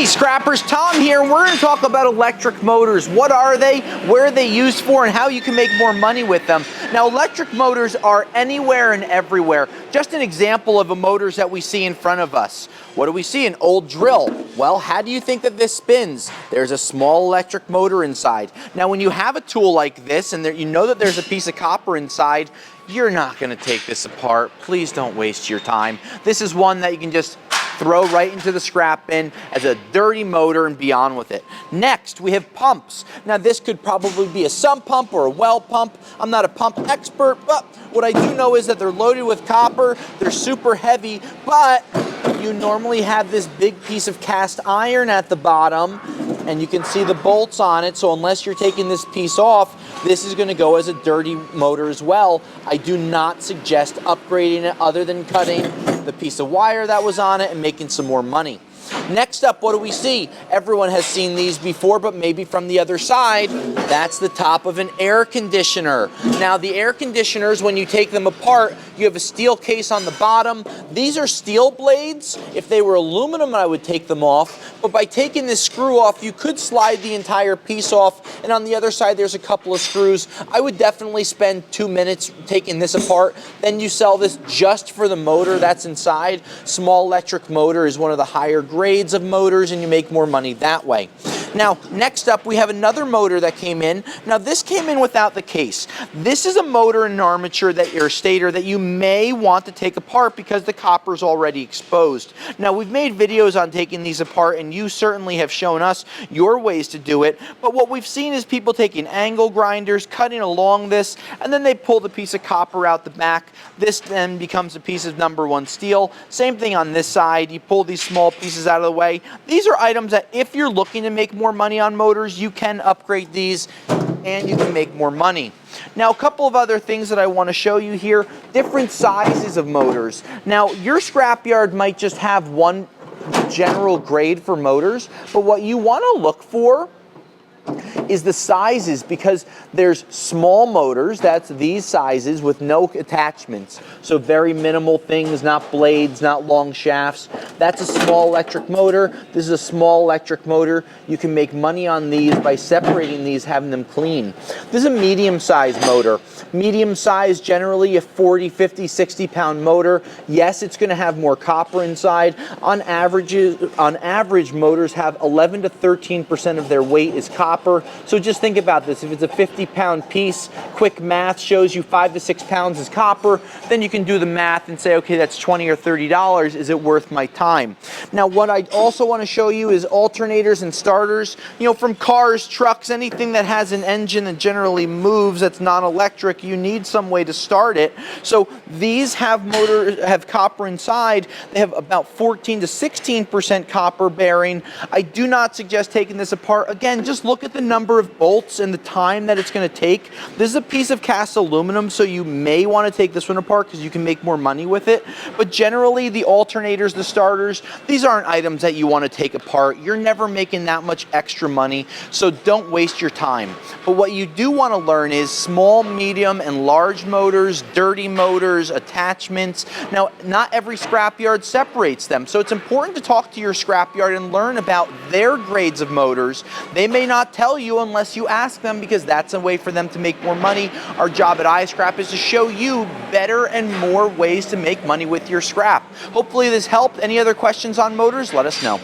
Hey scrappers, Tom here, and we're going to talk about electric motors. What are they, where are they used for, and how you can make more money with them. Now, electric motors are anywhere and everywhere. Just an example of the motors that we see in front of us. What do we see? An old drill. Well, how do you think that this spins? There's a small electric motor inside. Now, when you have a tool like this and you know that there's a piece of copper inside, you're not going to take this apart. Please don't waste your time. This is one that you can just throw right into the scrap bin as a dirty motor and be on with it. Next, we have pumps. Now, this could probably be a sump pump or a well pump. I'm not a pump expert, but what I do know is that they're loaded with copper, they're super heavy, but you normally have this big piece of cast iron at the bottom, and you can see the bolts on it, so unless you're taking this piece off, this is going to go as a dirty motor as well. I do not suggest upgrading it other than cutting the piece of wire that was on it and making some more money. Next up, what do we see? Everyone has seen these before, but maybe from the other side. That's the top of an air conditioner. Now, the air conditioners, when you take them apart, you have a steel case on the bottom. These are steel blades. If they were aluminum, I would take them off. But by taking this screw off, you could slide the entire piece off. And on the other side, there's a couple of screws. I would definitely spend 2 minutes taking this apart. Then you sell this just for the motor that's inside. Small electric motor is one of the higher grades of motors, and you make more money that way. Now, next up, we have another motor that came in. Now, this came in without the case. This is a motor and an armature or stator that you may want to take apart because the copper is already exposed. Now, we've made videos on taking these apart, and you certainly have shown us your ways to do it. But what we've seen is people taking angle grinders, cutting along this, and then they pull the piece of copper out the back. This then becomes a piece of #1 steel. Same thing on this side. You pull these small pieces out of the way. These are items that if you're looking to make more money on motors, you can upgrade these and you can make more money. Now, a couple of other things that I want to show you here, different sizes of motors. Now, your scrapyard might just have one general grade for motors, but what you want to look for is the sizes, because there's small motors, that's these sizes with no attachments, so very minimal things, not blades, not long shafts. That's a small electric motor. This is a small electric motor. You can make money on these by separating these, having them clean. This is a medium-sized motor. Medium size, generally a 40, 50, 60-pound motor. Yes, it's going to have more copper inside. On average, motors have 11 to 13% of their weight is copper. So just think about this. If it's a 50-pound piece, quick math shows you 5 to 6 pounds is copper. Then you can do the math and say, okay, that's $20 or $30. Is it worth my time? Now, what I also want to show you is alternators and starters. You know, from cars, trucks, anything that has an engine that generally moves that's non-electric, you need some way to start it. So these have copper inside. They have about 14 to 16% copper bearing. I do not suggest taking this apart. Again, just look at the number of bolts and the time that it's going to take. This is a piece of cast aluminum, so you may want to take this one apart because you can make more money with it. But generally, the alternators, the starters, these aren't items that you want to take apart. You're never making that much extra money, so don't waste your time. But what you do want to learn is small, medium, and large motors, dirty motors, attachments. Now, not every scrapyard separates them, so it's important to talk to your scrapyard and learn about their grades of motors. They may not tell you unless you ask them, because that's a way for them to make more money. Our job at iScrap is to show you better and more ways to make money with your scrap. Hopefully this helped. Any other questions on motors? Let us know.